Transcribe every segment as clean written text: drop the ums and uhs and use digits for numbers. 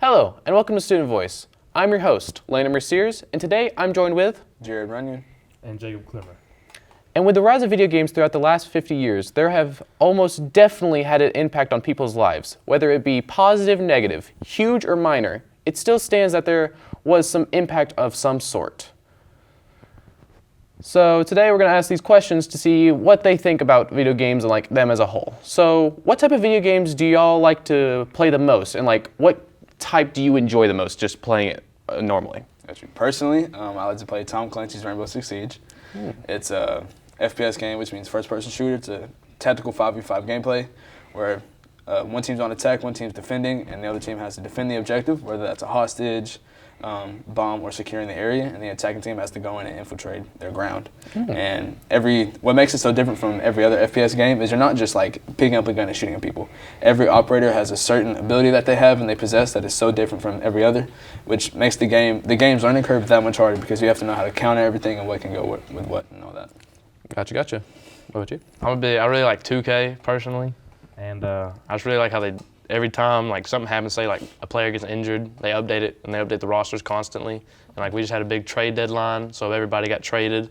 Hello, and welcome to Student Voice. I'm your host, Landon Merciers, and today I'm joined with Runyon and Clemmer. And with the rise of video games throughout the last 50 years, there have almost definitely had an impact on people's lives. Whether it be positive, negative, huge, or minor, it still stands that there was some impact of some sort. So today we're going to ask these questions to see what they think about video games and like them as a whole. So what type of video games do y'all like to play the most, and like what type do you enjoy the most just playing it normally? Personally, I like to play Tom Clancy's Rainbow Six Siege. It's a FPS game, which means first-person shooter. It's a tactical 5v5 gameplay where one team's on attack, one team's defending, and the other team has to defend the objective, whether that's a hostage, bomb, or securing the area, and the attacking team has to go in and infiltrate their ground. And what makes it so different from every other FPS game is you're not just like picking up a gun and shooting at people. Every operator has a certain ability that they have and they possess that is so different from every other, which makes the game's learning curve that much harder because you have to know how to counter everything and what can go with what and all that. Gotcha. What about you? I really like 2K personally, and I just really like how every time like something happens, say like a player gets injured, they update it and they update the rosters constantly. And like we just had a big trade deadline, so everybody got traded,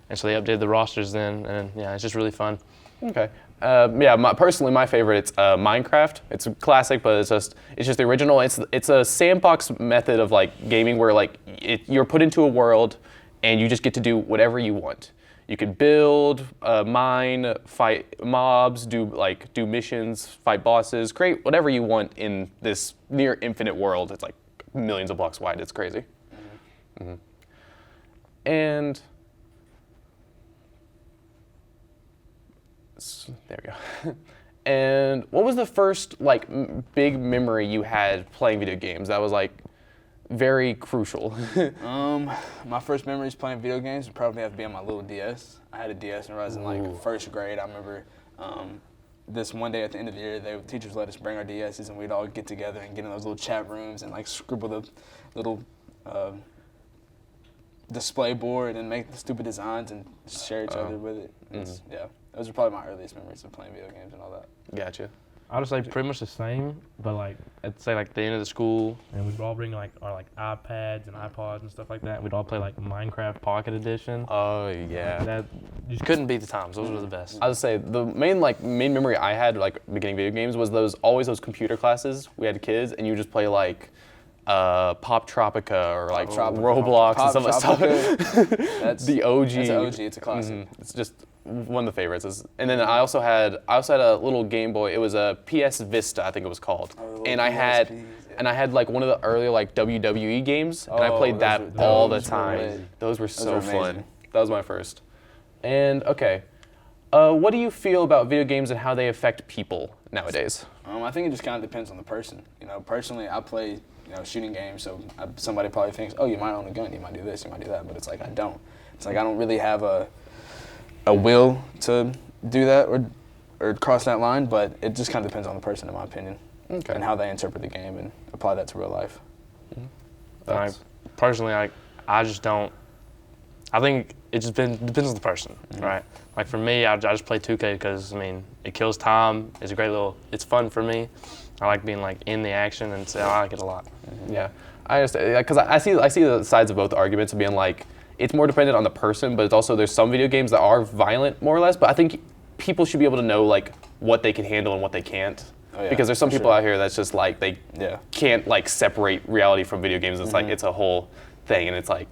and so they updated the rosters then, and yeah, it's just really fun. Okay. Personally, my favorite it's Minecraft. It's a classic, but it's just the original. It's a sandbox method of like gaming where like you're put into a world, and you just get to do whatever you want. You could build, mine, fight mobs, do missions, fight bosses, create whatever you want in this near infinite world. It's like millions of blocks wide. It's crazy. And there we go. And what was the first like big memory you had playing video games that was like very crucial? My first memories playing video games would probably have to be on my little DS. I had a DS when I was in like first grade. I remember this one day at the end of the year, teachers let us bring our DSs and we'd all get together and get in those little chat rooms and like scribble the little display board and make the stupid designs and share each other with it. Yeah, those are probably my earliest memories of playing video games and all that. Gotcha. I would say pretty much the same, but like I'd say like the end of the school, and we'd all bring like our like iPads and iPods and stuff like that. We'd all play like Minecraft Pocket Edition. Oh yeah. That you just couldn't beat the times. Those were the best. I would say the main memory I had like beginning video games was always those computer classes. We had kids, and you just play like Pop Tropica or like Roblox and stuff like that. That's the OG. That's an OG. It's a classic. It's just one of the favorites. And then I also had a little Game Boy. It was a PS Vista, I think it was called. And I had like one of the earlier like WWE games, and I played that all the time. Those were so fun. That was my first. And okay, what do you feel about video games and how they affect people nowadays? I think it just kind of depends on the person. You know, personally, I play shooting games, so somebody probably thinks, oh, you might own a gun, you might do this, you might do that, but it's like I don't. It's like I don't really have a will to do that or cross that line, but it just kind of depends on the person, in my opinion, and how they interpret the game and apply that to real life. Personally, I just don't. I think it just depends on the person, right? Like for me, I just play 2K because I mean it kills time. It's it's fun for me. I like being like in the action, and so I like it a lot. Yeah, I understand because I see the sides of both arguments of being like it's more dependent on the person, but it's also there's some video games that are violent more or less. But I think people should be able to know like what they can handle and what they can't. Because there's some people out here that's just like they can't like separate reality from video games. It's like it's a whole thing, and it's like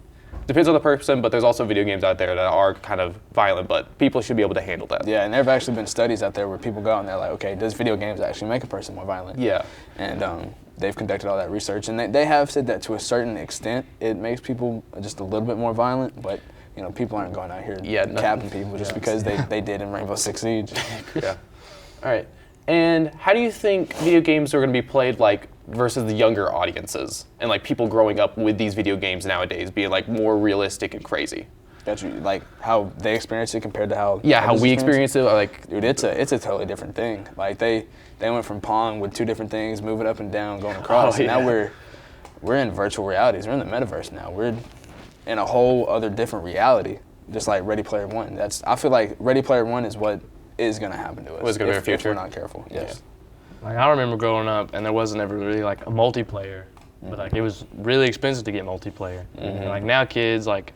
depends on the person. But there's also video games out there that are kind of violent, but people should be able to handle that. Yeah, and there have actually been studies out there where people go and they're like, okay, does video games actually make a person more violent? Yeah. And they've conducted all that research, and they have said that to a certain extent it makes people just a little bit more violent, but people aren't going out here capping people just because they did in Rainbow Six Siege. Yeah. All right. And how do you think video games are going to be played like versus the younger audiences and like people growing up with these video games nowadays being like more realistic and crazy? That's like how they experience it compared to how how we experience it. Like, dude, it's a totally different thing. Like they went from Pong with two different things, moving up and down, going across. And now we're in virtual realities. We're in the metaverse now. We're in a whole other different reality, just like Ready Player One. I feel like Ready Player One is what is going to happen to us. What's going to be our future? If we're not careful. Yes. Like I remember growing up, and there wasn't ever really like a multiplayer but like it was really expensive to get multiplayer. And like now kids, like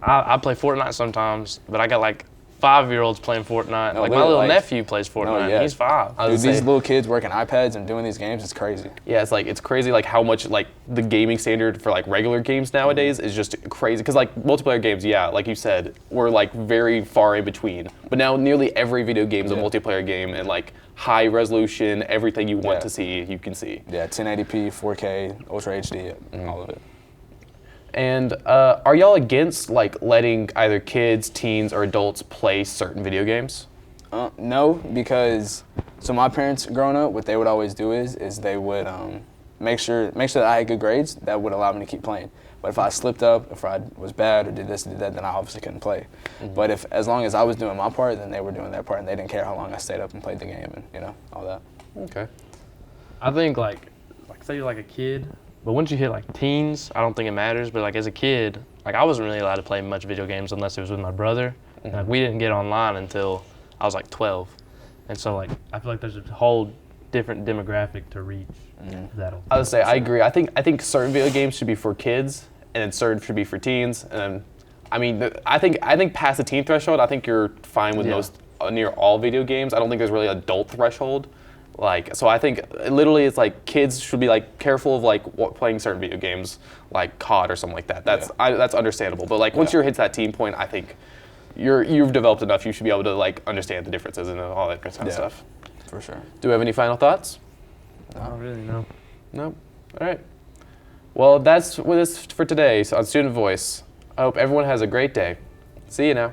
I play Fortnite sometimes, but I got like 5-year-olds playing Fortnite. No, like my literally, little like- nephew plays Fortnite. yeah. He's 5. I Dude, was these saying- little kids working iPads and doing these games, it's crazy. Yeah, it's crazy like how much like the gaming standard for like regular games nowadays is just crazy because like multiplayer games, yeah, like you said, we're like very far in between. But now nearly every video game is a multiplayer game and like high resolution, everything you want Yeah. to see, you can see. Yeah, 1080p, 4K, Ultra HD, all of it. And are y'all against like letting either kids, teens, or adults play certain video games? No, because so my parents growing up, what they would always do is they would make sure that I had good grades. That would allow me to keep playing. But if I slipped up, if I was bad or did this, did that, then I obviously couldn't play. But as long as I was doing my part, then they were doing their part, and they didn't care how long I stayed up and played the game, and all that. Okay. I think like say you're like a kid, but once you hit like teens, I don't think it matters. But like as a kid, like I wasn't really allowed to play much video games unless it was with my brother. And, like we didn't get online until I was like 12, and so like I feel like there's a whole different demographic to reach. That'll. I would say I agree. I think certain video games should be for kids, and then certain should be for teens. And I mean, I think past the teen threshold, I think you're fine with most near all video games. I don't think there's really an adult threshold. Like, so I think literally it's like kids should be like careful of like playing certain video games like COD or something like that. That's understandable. But like once you're hit that teen point, I think you've developed enough. You should be able to like understand the differences and all that kind of stuff. For sure. Do we have any final thoughts? I don't really know. No. All right. Well, that's what it is for today on Student Voice. I hope everyone has a great day. See you now.